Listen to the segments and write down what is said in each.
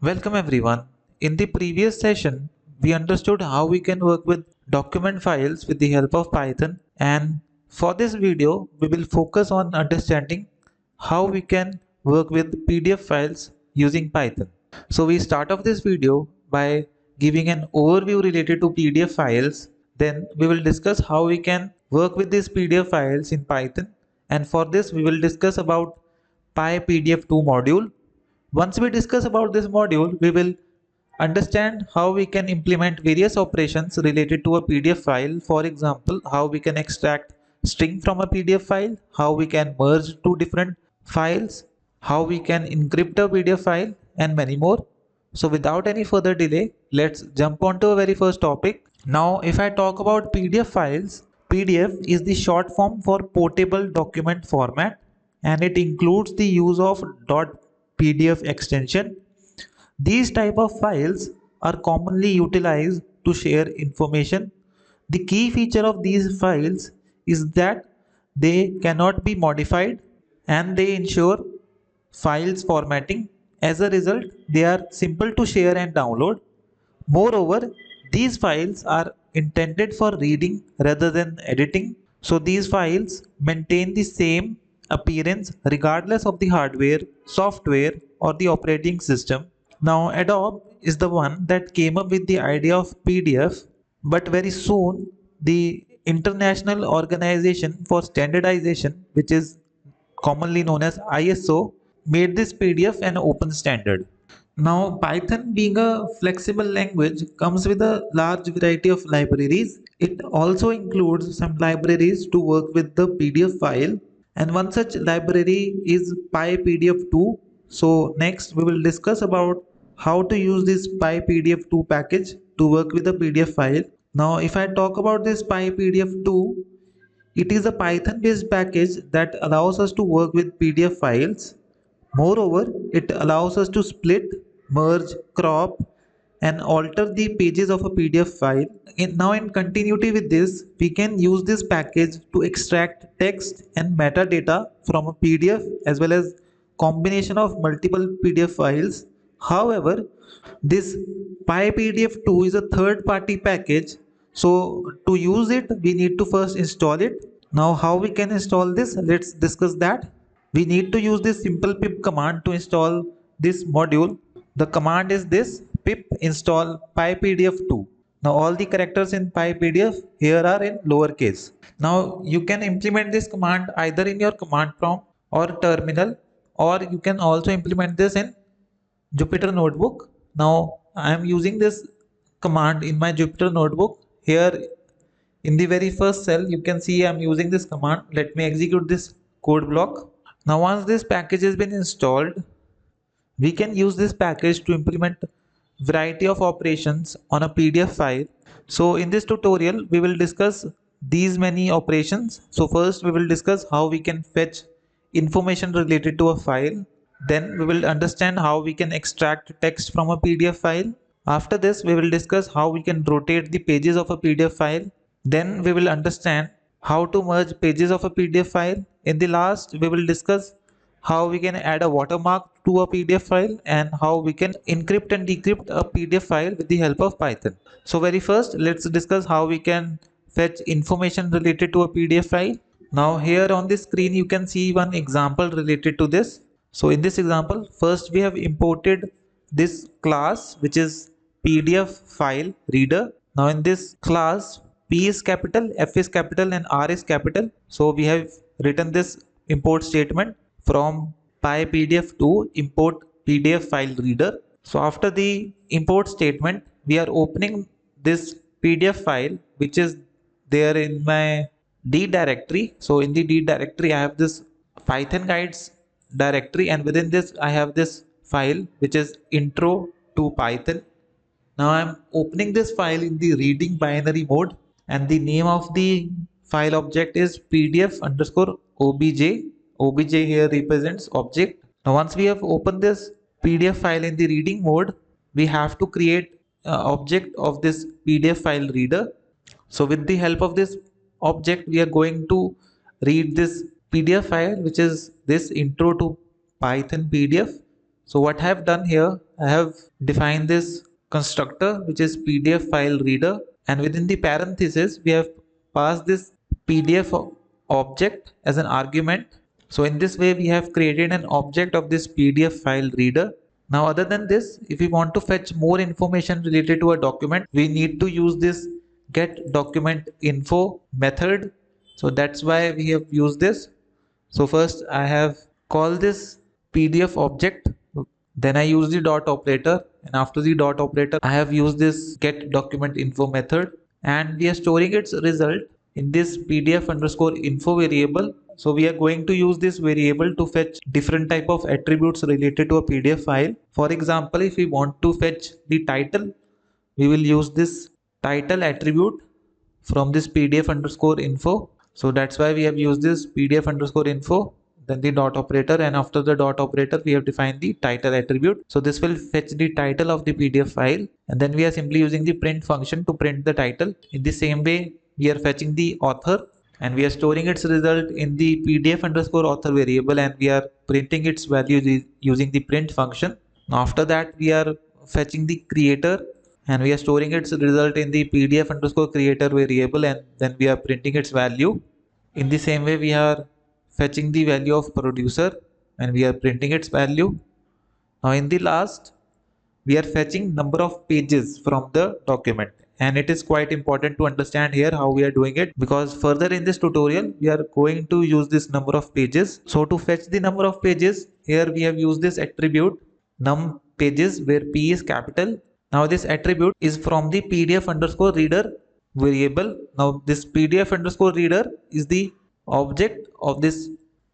Welcome everyone. In the previous session, we understood how we can work with document files with the help of Python, and for this video, we will focus on understanding how we can work with PDF files using Python. So we start off this video by giving an overview related to PDF files. Then we will discuss how we can work with these PDF files in Python, and for this we will discuss about PyPDF2 module. Once we discuss about this module, we will understand how we can implement various operations related to a PDF file. For example, how we can extract string from a PDF file, how we can merge two different files, how we can encrypt a PDF file, and many more. So without any further delay, let's jump on to our very first topic. Now, if I talk about PDF files, PDF is the short form for portable document format, and it includes the use of .pdf extension. These type of files are commonly utilized to share information. The key feature of these files is that they cannot be modified and they ensure files formatting. As a result, they are simple to share and download. Moreover, these files are intended for reading rather than editing. So these files maintain the same appearance regardless of the hardware, software, or the operating system. Now, Adobe is the one that came up with the idea of PDF, but very soon the International Organization for Standardization, which is commonly known as ISO, made this PDF an open standard. Now, Python being a flexible language comes with a large variety of libraries. It also includes some libraries to work with the PDF file, and one such library is PyPDF2. So next we will discuss about how to use this PyPDF2 package to work with a PDF file. Now, if I talk about this PyPDF2, it is a Python based package that allows us to work with PDF files. Moreover, it allows us to split, merge, crop, and alter the pages of a PDF file. Now, in continuity with this, we can use this package to extract text and metadata from a PDF as well as combination of multiple PDF files. However, this PyPDF2 is a third-party package, so to use it, we need to first install it. Now, how we can install this? Let's discuss that. We need to use this simple pip command to install this module. The command is this: pip install pypdf2. Now all the characters in pypdf here are in lowercase. Now you can implement this command either in your command prompt or terminal, or you can also implement this in Jupyter notebook. Now I am using this command in my Jupyter notebook. Here in the very first cell you can see I am using this command. Let me execute this code block. Now once this package has been installed, we can use this package to implement variety of operations on a PDF file. So in this tutorial, we will discuss these many operations. So first we will discuss how we can fetch information related to a file. Then we will understand how we can extract text from a PDF file. After this, we will discuss how we can rotate the pages of a PDF file. Then we will understand how to merge pages of a PDF file. In the last, we will discuss how we can add a watermark to a PDF file and how we can encrypt and decrypt a PDF file with the help of Python. So very first, let's discuss how we can fetch information related to a PDF file. Now here on the screen, you can see one example related to this. So in this example, first we have imported this class, which is PDF file reader. Now in this class, P is capital, F is capital, and R is capital. So we have written this import statement from PyPDF to import PDF file reader. So after the import statement, we are opening this PDF file which is there in my D directory. So in the D directory, I have this Python guides directory, and within this I have this file which is intro to Python. Now I'm opening this file in the reading binary mode, and the name of the file object is pdf underscore obj. Obj here represents object. Now once we have opened this PDF file in the reading mode, we have to create object of this PDF file reader. So with the help of this object, we are going to read this PDF file, which is this intro to Python PDF. So what I have done here, I have defined this constructor which is PDF file reader, and within the parenthesis we have passed this PDF object as an argument. So in this way we have created an object of this PDF file reader. Now other than this, if we want to fetch more information related to a document, we need to use this get document info method. So that's why we have used this. So first I have called this PDF object, then I use the dot operator, and after the dot operator I have used this get document info method, and we are storing its result in this PDF underscore info variable. So we are going to use this variable to fetch different type of attributes related to a PDF file. For example, if we want to fetch the title, we will use this title attribute from this PDF underscore info. So that's why we have used this PDF underscore info, then the dot operator, and after the dot operator we have defined the title attribute. So this will fetch the title of the PDF file, and then we are simply using the print function to print the title. In the same way we are fetching the author, and we are storing its result in the PDF underscore author variable, and we are printing its value using the print function. Now after that we are fetching the creator, and we are storing its result in the PDF underscore creator variable, and then we are printing its value. In the same way we are fetching the value of producer, and we are printing its value. Now in the last we are fetching number of pages from the document, and it is quite important to understand here how we are doing it, because further in this tutorial we are going to use this number of pages. So to fetch the number of pages, here we have used this attribute num pages where p is capital. Now this attribute is from the PDF underscore reader variable. Now this PDF underscore reader is the object of this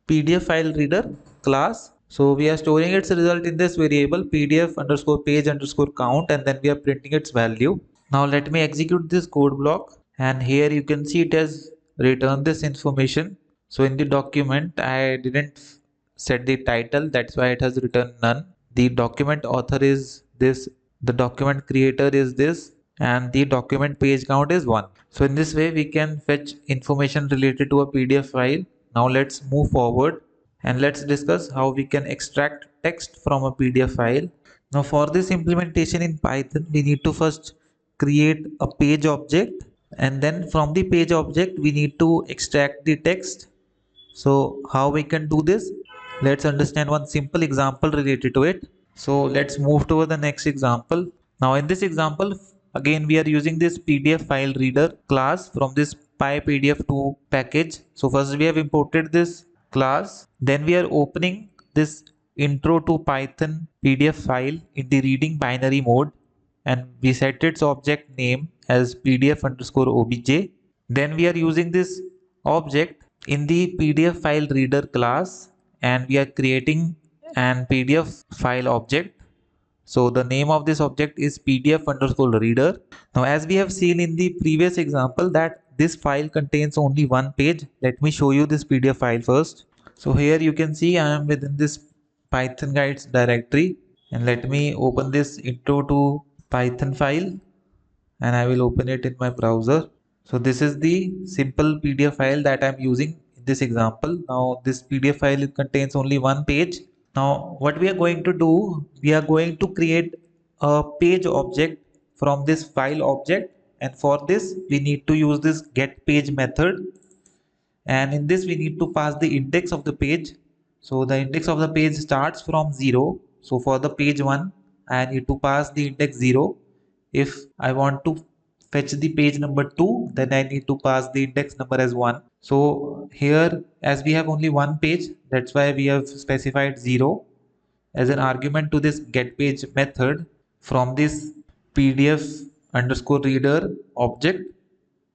PDF file reader class. So we are storing its result in this variable PDF underscore page underscore count, and then we are printing its value. Now let me execute this code block, and here you can see it has returned this information. So in the document I didn't set the title, that's why it has returned none. The document author is this, the document creator is this, and the document page count is 1. So in this way we can fetch information related to a PDF file. Now let's move forward and let's discuss how we can extract text from a PDF file. Now for this implementation in Python, we need to first create a page object, and then from the page object we need to extract the text. So how we can do this? Let's understand one simple example related to it. So let's move to the next example. Now in this example, again we are using this PDF file reader class from this PyPDF2 package. So first we have imported this class, then we are opening this intro to Python PDF file in the reading binary mode, and we set its object name as PDF underscore obj. Then we are using this object in the PDF file reader class, and we are creating an PDF file object. So the name of this object is PDF underscore reader. Now as we have seen in the previous example that this file contains only one page, let me show you this PDF file first. So here you can see I am within this Python guides directory, and let me open this intro to Python file, and I will open it in my browser. So this is the simple PDF file that I'm using in this example. Now this PDF file contains only one page. Now what we are going to do, we are going to create a page object from this file object, and for this we need to use this get page method, and in this we need to pass the index of the page. So the index of the page starts from 0. So for the page 1 I need to pass the index 0. If I want to fetch the page number 2, then I need to pass the index number as 1. So here as we have only one page, that's why we have specified 0 as an argument to this get page method from this PDF underscore reader object,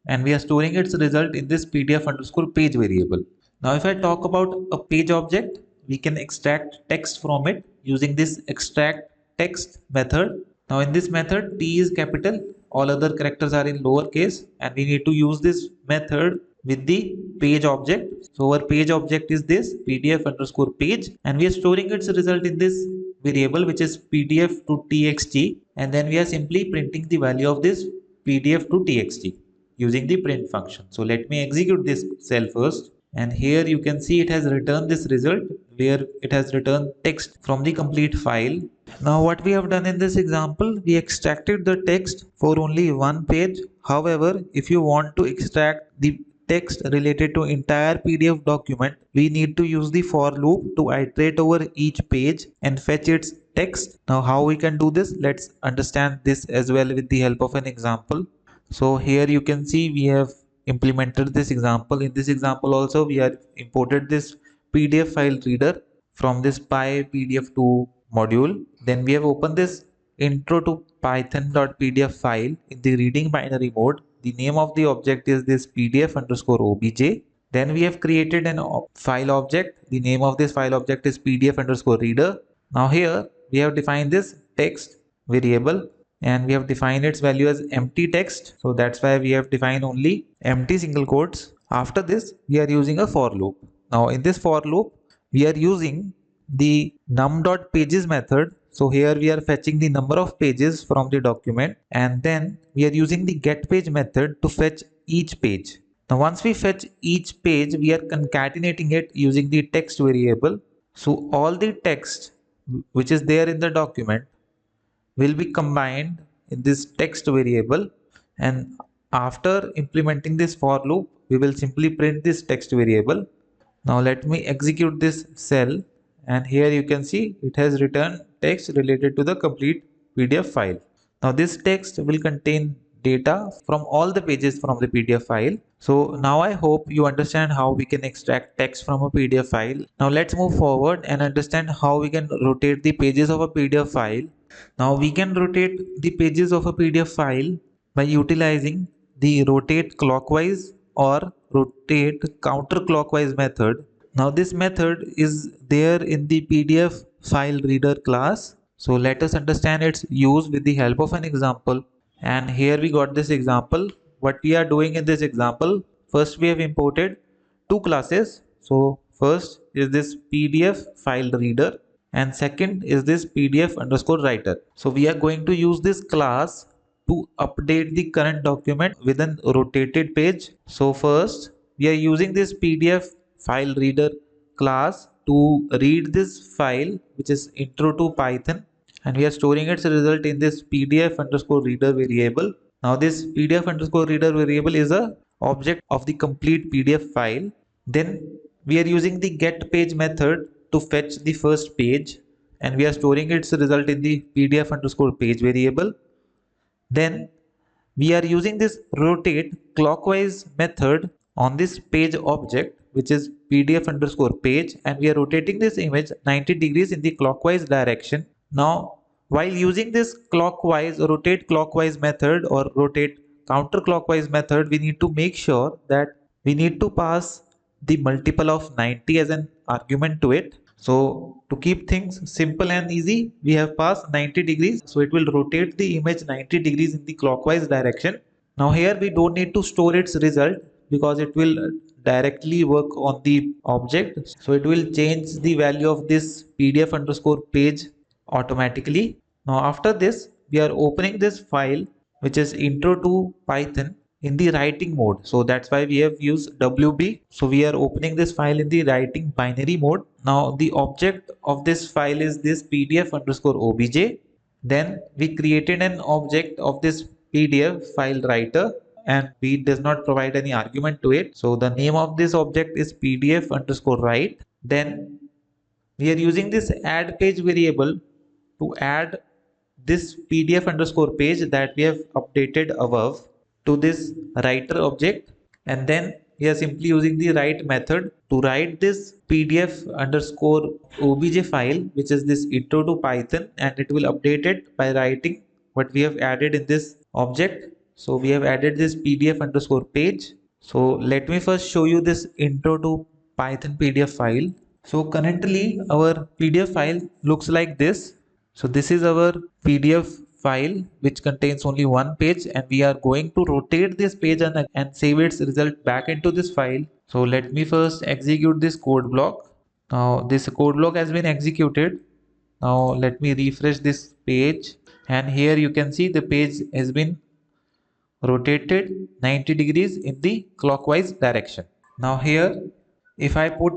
and we are storing its result in this PDF underscore page variable. Now if I talk about a page object, we can extract text from it using this extract text method. Now in this method T is capital, all other characters are in lowercase, and we need to use this method with the page object. So our page object is this PDF underscore page, and we are storing its result in this variable which is PDF to txt, and then we are simply printing the value of this PDF to txt using the print function. So let me execute this cell first, and here you can see it has returned this result where it has returned text from the complete file. Now what we have done in this example, we extracted the text for only one page. However, if you want to extract the text related to entire PDF document, we need to use the for loop to iterate over each page and fetch its text. Now how we can do this? Let's understand this as well with the help of an example. So here you can see we have implemented this example. In this example also we have imported this PDF file reader from this PyPDF2 module. Then we have opened this intro to python.pdf file in the reading binary mode. The name of the object is this pdf underscore obj. Then we have created an file object. The name of this file object is pdf underscore reader. Now here we have defined this text variable and we have defined its value as empty text. So that's why we have defined only empty single quotes. After this, we are using a for loop. Now in this for loop, we are using the num.pages method. So here we are fetching the number of pages from the document and then we are using the getPage method to fetch each page. Now once we fetch each page, we are concatenating it using the text variable. So all the text which is there in the document will be combined in this text variable, and after implementing this for loop we will simply print this text variable. Now let me execute this cell and here you can see it has returned text related to the complete PDF file. Now this text will contain data from all the pages from the PDF file. So now I hope you understand how we can extract text from a PDF file. Now let's move forward and understand how we can rotate the pages of a PDF file. Now we can rotate the pages of a PDF file by utilizing the rotate clockwise or rotate counterclockwise method. Now this method is there in the PDF file reader class. So let us understand its use with the help of an example. And here we got this example. What we are doing in this example, first we have imported two classes. So first is this PDF file reader and second is this PDF underscore writer. So we are going to use this class to update the current document with an rotated page. So first we are using this PDF file reader class to read this file which is intro to Python, and we are storing its result in this PDF underscore reader variable. Now this PDF underscore reader variable is a object of the complete PDF file. Then we are using the get page method to fetch the first page and we are storing its result in the PDF underscore page variable. Then we are using this rotate clockwise method on this page object which is PDF underscore page, and we are rotating this image 90 degrees in the clockwise direction. Now while using this clockwise rotate clockwise method or rotate counterclockwise method, we need to make sure that we need to pass the multiple of 90 as an argument to it. So to keep things simple and easy, we have passed 90 degrees. So it will rotate the image 90 degrees in the clockwise direction. Now here we don't need to store its result because it will directly work on the object. So it will change the value of this PDF underscore page automatically. Now after this, we are opening this file which is intro to Python in the writing mode. So that's why we have used WB. So we are opening this file in the writing binary mode. Now the object of this file is this PDF underscore obj. Then we created an object of this PDF file writer and we does not provide any argument to it. So the name of this object is PDF underscore write. Then we are using this add page variable to add this PDF underscore page that we have updated above to this writer object, and then we are simply using the write method to write this PDF underscore obj file which is this intro to Python, and it will update it by writing what we have added in this object. So we have added this PDF underscore page. So let me first show you this intro to Python PDF file. So currently our PDF file looks like this. So this is our PDF file which contains only one page, and we are going to rotate this page and save its result back into this file. So let me first execute this code block. Now this code block has been executed. Now let me refresh this page, and here you can see the page has been rotated 90 degrees in the clockwise direction. Now here if I put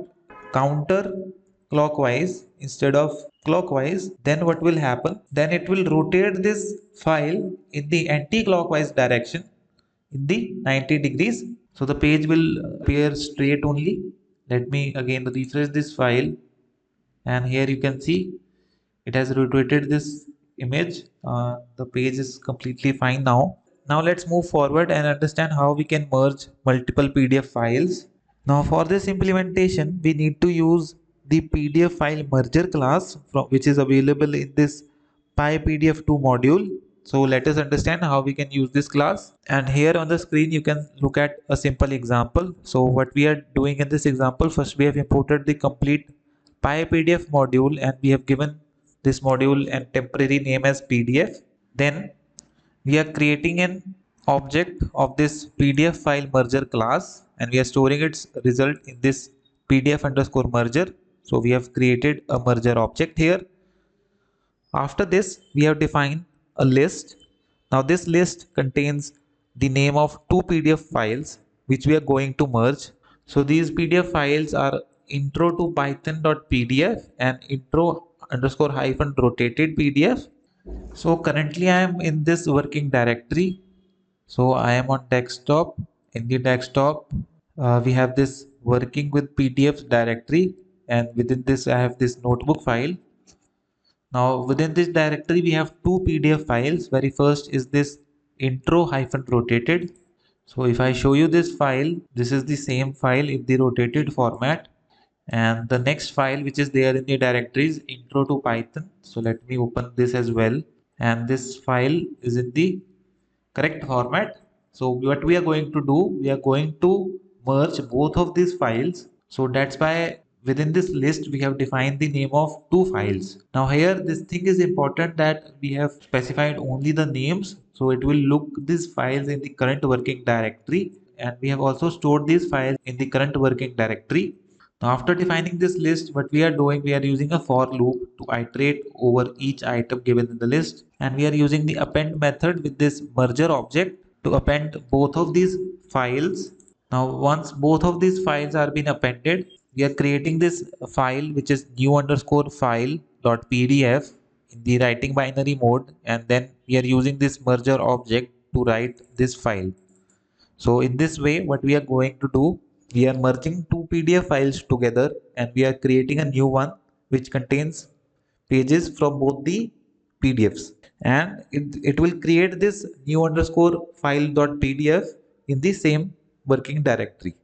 counter clockwise instead of clockwise, then what will happen? Then it will rotate this file in the anti-clockwise direction in the 90 degrees. So the page will appear straight only. Let me again refresh this file, and here you can see it has rotated this image. The page is completely fine now. Now let's move forward and understand how we can merge multiple PDF files. Now for this implementation, we need to use the PDF file merger class which is available in this PyPDF2 module. So let us understand how we can use this class. And here on the screen, you can look at a simple example. So what we are doing in this example, first we have imported the complete PyPDF module and we have given this module a temporary name as PDF. Then we are creating an object of this PDF file merger class and we are storing its result in this PDF underscore merger. So we have created a merger object here. After this, we have defined a list. Now this list contains the name of two PDF files which we are going to merge. So these PDF files are intro to python.pdf and intro underscore hyphen rotated PDF. So currently I am in this working directory. So I am on desktop. In the desktop, we have this working with PDFs directory, and within this I have this notebook file. Now within this directory we have two PDF files. Very first is this intro hyphen rotated. So if I show you this file, this is the same file in the rotated format. And the next file which is there in the directory is intro to Python. So let me open this as well. And this file is in the correct format. So what we are going to do, we are going to merge both of these files. So that's why within this list we have defined the name of two files. Now here this thing is important that we have specified only the names. So it will look these files in the current working directory, and we have also stored these files in the current working directory. Now after defining this list, what we are doing, we are using a for loop to iterate over each item given in the list, and we are using the append method with this merger object to append both of these files. Now once both of these files are been appended, we are creating this file which is new underscore file dot pdf in the writing binary mode, and then we are using this merger object to write this file. So in this way, what we are going to do, we are merging two PDF files together and we are creating a new one which contains pages from both the PDFs, and it will create this new underscore file dot PDF in the same working directory.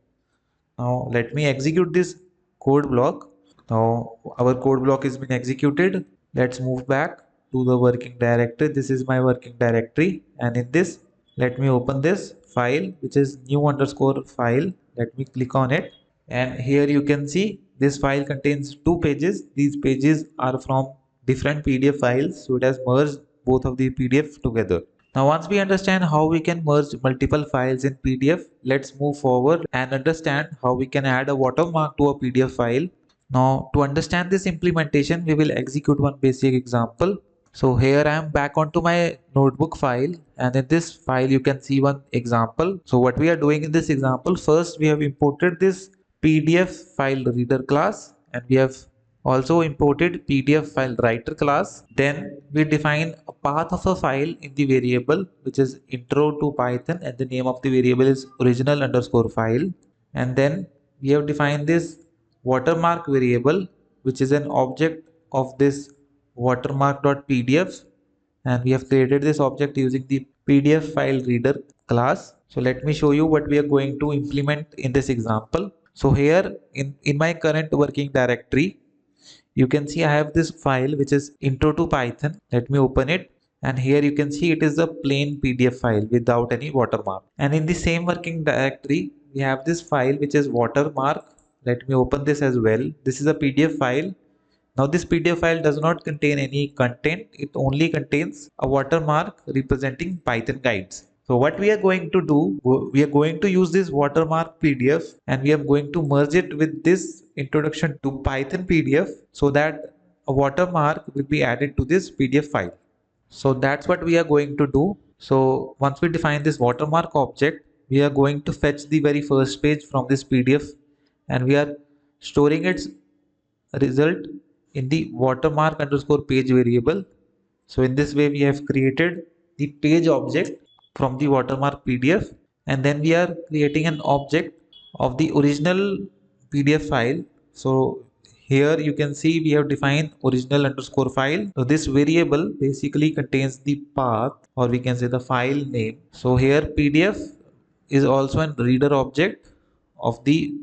Now let me execute this code block. Now our code block has been executed. Let's move back to the working directory. This is my working directory, and in this, let me open this file which is new underscore file. Let me click on it, and here you can see this file contains two pages. These pages are from different PDF files, so it has merged both of the PDF together. Now once we understand how we can merge multiple files in PDF, let's move forward and understand how we can add a watermark to a PDF file. Now to understand this implementation, we will execute one basic example. So here I am back onto my notebook file, and in this file you can see one example. So what we are doing in this example, first we have imported this PDF file reader class, and we have also imported PDF file writer class. Then we define a path of a file in the variable which is intro to Python, and the name of the variable is original underscore file. And then we have defined this watermark variable which is an object of this watermark.pdf, and we have created this object using the PDF file reader class. So let me show you what we are going to implement in this example. So here in my current working directory, you can see I have this file which is intro to Python. Let me open it, and here you can see it is a plain PDF file without any watermark. And in the same working directory, we have this file which is watermark. Let me open this as well. This is a PDF file. Now this PDF file does not contain any content. It only contains a watermark representing Python guides. So what we are going to do, we are going to use this watermark PDF and we are going to merge it with this introduction to Python PDF so that a watermark will be added to this PDF file. So that's what we are going to do. So once we define this watermark object, we are going to fetch the very first page from this PDF, and we are storing its result in the watermark underscore page variable. So in this way we have created the page object from the watermark PDF, and then we are creating an object of the original PDF file. So here you can see we have defined original underscore file. So this variable basically contains the path, or we can say the file name. So here PDF is also a reader object of the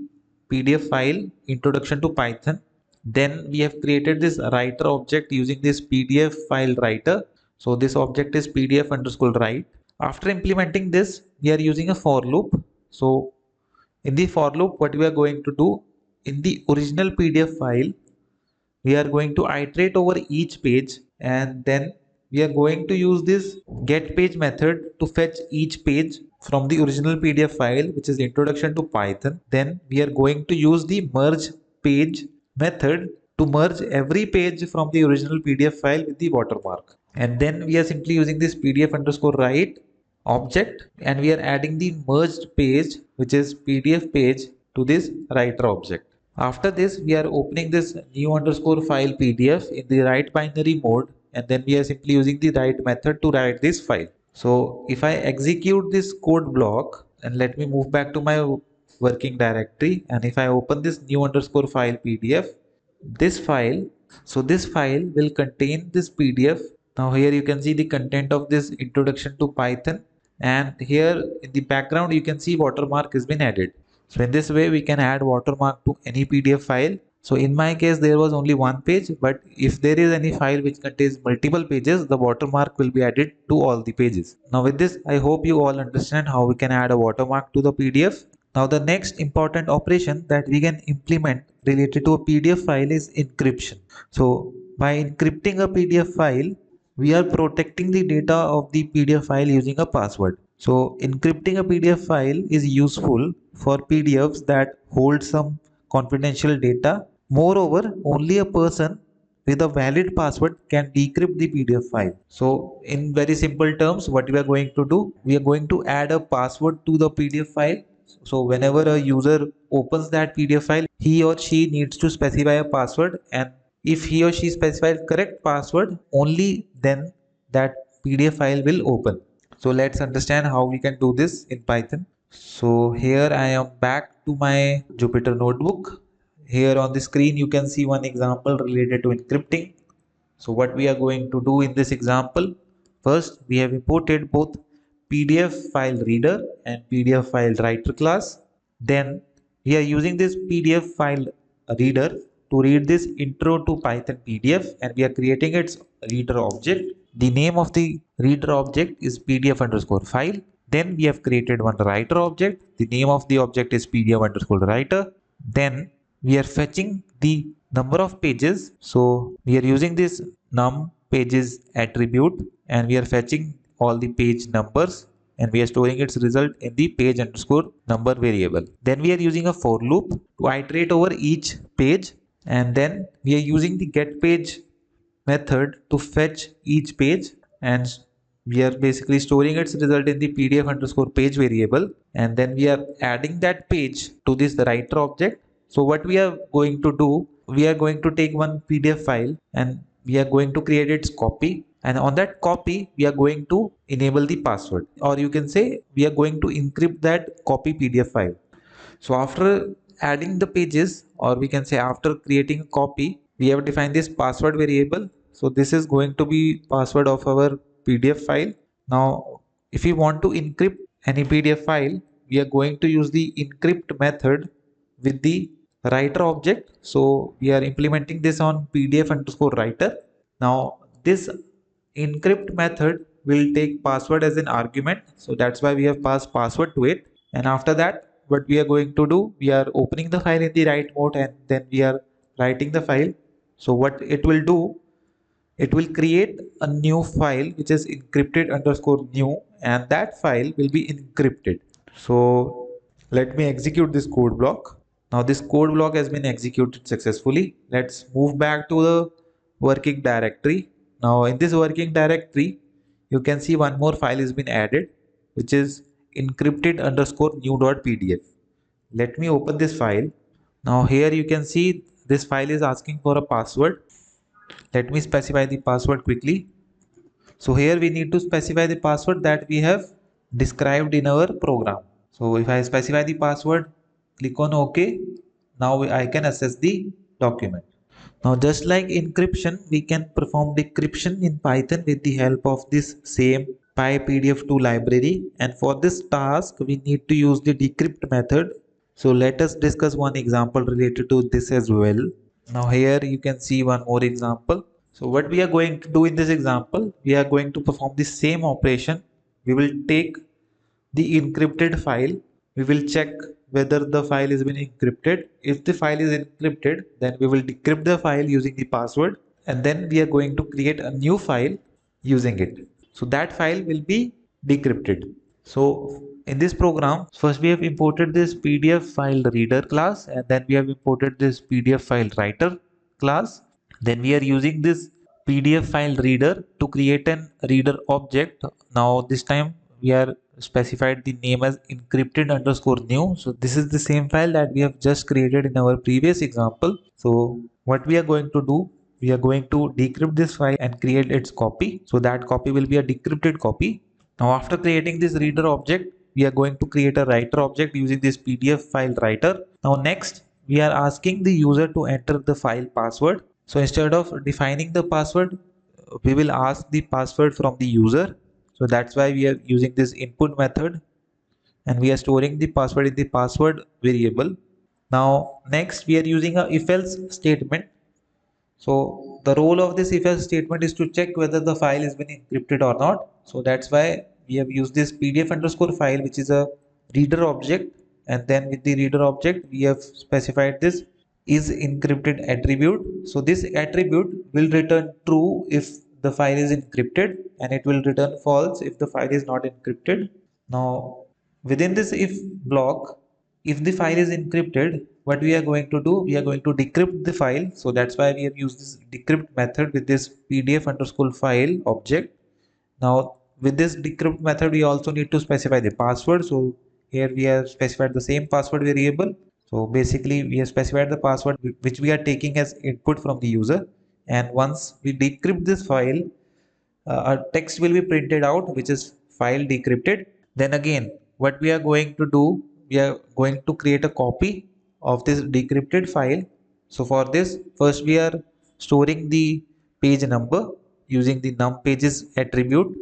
PDF file introduction to Python. Then we have created this writer object using this PDF file writer. So this object is PDF underscore write. After implementing this, we are using a for loop. So in the for loop, what we are going to do, in the original PDF file, we are going to iterate over each page, and then we are going to use this get page method to fetch each page from the original PDF file, which is introduction to Python. Then we are going to use the merge page method to merge every page from the original PDF file with the watermark. And then we are simply using this PDF underscore write object, and we are adding the merged page, which is PDF page, to this writer object. After this, we are opening this new underscore file PDF in the write binary mode, and then we are simply using the write method to write this file. So if I execute this code block, and let me move back to my working directory, and if I open this new underscore file PDF, this file, so this file will contain this PDF. Now here you can see the content of this introduction to Python, and here in the background you can see watermark has been added. So in this way we can add watermark to any PDF file. So in my case there was only one page, but if there is any file which contains multiple pages, the watermark will be added to all the pages. Now with this, I hope you all understand how we can add a watermark to the PDF. Now the next important operation that we can implement related to a PDF file is encryption. So by encrypting a PDF file, we are protecting the data of the PDF file using a password. So encrypting a PDF file is useful for PDFs that hold some confidential data. Moreover, only a person with a valid password can decrypt the PDF file. So in very simple terms, what we are going to do, we are going to add a password to the PDF file. So whenever a user opens that PDF file, he or she needs to specify a password, and if he or she specifies correct password, only then that PDF file will open. So let's understand how we can do this in Python. So here I am back to my Jupyter notebook. Here on the screen you can see one example related to encrypting. So what we are going to do in this example, first we have imported both PDF file reader and PDF file writer class. Then we are using this PDF file reader to read this intro to Python PDF, and we are creating its reader object. The name of the reader object is PDF underscore file. Then we have created one writer object. The name of the object is PDF underscore writer. Then we are fetching the number of pages. So we are using this num pages attribute, and we are fetching all the page numbers, and we are storing its result in the page underscore number variable. Then we are using a for loop to iterate over each page, and then we are using the get page method to fetch each page, and we are basically storing its result in the PDF underscore page variable, and then we are adding that page to this writer object. So what we are going to do, we are going to take one PDF file and we are going to create its copy, and on that copy we are going to enable the password, or you can say we are going to encrypt that copy PDF file. So after adding the pages, or we can say after creating a copy, we have defined this password variable. So this is going to be password of our PDF file. Now if we want to encrypt any PDF file, we are going to use the encrypt method with the writer object. So we are implementing this on PDF underscore writer. Now this encrypt method will take password as an argument, so that's why we have passed password to it. And after that, what we are going to do, we are opening the file in the write mode, and then we are writing the file. So what it will do, it will create a new file which is encrypted underscore new, and that file will be encrypted. So let me execute this code block. Now this code block has been executed successfully. Let's move back to the working directory. Now in this working directory, you can see one more file has been added, which is encrypted underscore new.pdf. Let me open this file. Now here you can see this file is asking for a password. Let me specify the password quickly. So here we need to specify the password that we have described in our program. So if I specify the password, click on OK. Now I can access the document. Now just like encryption, we can perform decryption in Python with the help of this same PyPDF2 library. And for this task, we need to use the decrypt method. So let us discuss one example related to this as well. Now here you can see one more example. So what we are going to do in this example, we are going to perform the same operation. We will take the encrypted file. We will check whether the file has been encrypted. If the file is encrypted, then we will decrypt the file using the password, and then we are going to create a new file using it. So that file will be decrypted. So in this program, first we have imported this PDF file reader class, and then we have imported this PDF file writer class. Then we are using this PDF file reader to create an reader object. Now this time we are specified the name as encrypted underscore new. So this is the same file that we have just created in our previous example. So what we are going to do, we are going to decrypt this file and create its copy. So that copy will be a decrypted copy. Now after creating this reader object, we are going to create a writer object using this PDF file writer. Now next, we are asking the user to enter the file password. So instead of defining the password, we will ask the password from the user. So that's why we are using this input method, and we are storing the password in the password variable. Now next, we are using a if else statement. So the role of this if else statement is to check whether the file has been encrypted or not. So that's why we have used this PDF underscore file, which is a reader object, and then with the reader object we have specified this is encrypted attribute. So this attribute will return true if the file is encrypted, and it will return false if the file is not encrypted. Now within this if block, if the file is encrypted, what we are going to do, we are going to decrypt the file. So that's why we have used this decrypt method with this PDF underscore file object. Now with this decrypt method, we also need to specify the password. So here we have specified the same password variable. So basically we have specified the password which we are taking as input from the user. And once we decrypt this file, a text will be printed out which is file decrypted. Then again, what we are going to do, we are going to create a copy of this decrypted file. So for this, first we are storing the page number using the num pages attribute.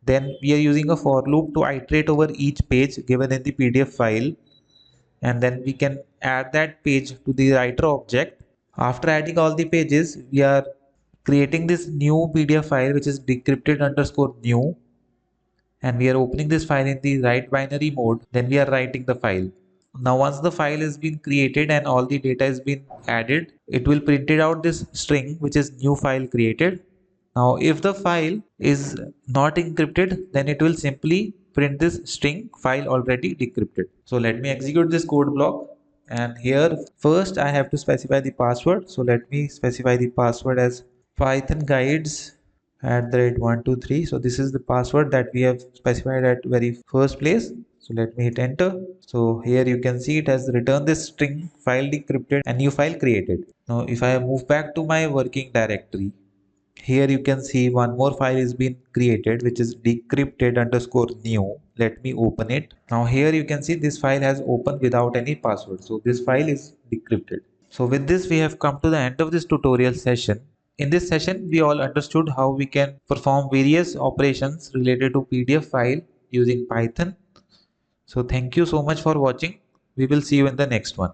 Then we are using a for loop to iterate over each page given in the PDF file, and then we can add that page to the writer object. After adding all the pages, we are creating this new PDF file which is decrypted underscore new, and we are opening this file in the write binary mode. Then we are writing the file. Now once the file has been created and all the data has been added, it will print it out this string which is new file created. Now if the file is not encrypted, then it will simply print this string file already decrypted. So let me execute this code block, and here first I have to specify the password. So let me specify the password as Python guides @123. So this is the password that we have specified at very first place. So let me hit enter. So here you can see it has returned this string file decrypted and new file created. Now if I move back to my working directory, here you can see one more file is been created which is decrypted underscore new. Let me open it. Now here you can see this file has opened without any password. So this file is decrypted. So with this we have come to the end of this tutorial session. In this session we all understood how we can perform various operations related to PDF file using Python. So thank you so much for watching. We will see you in the next one.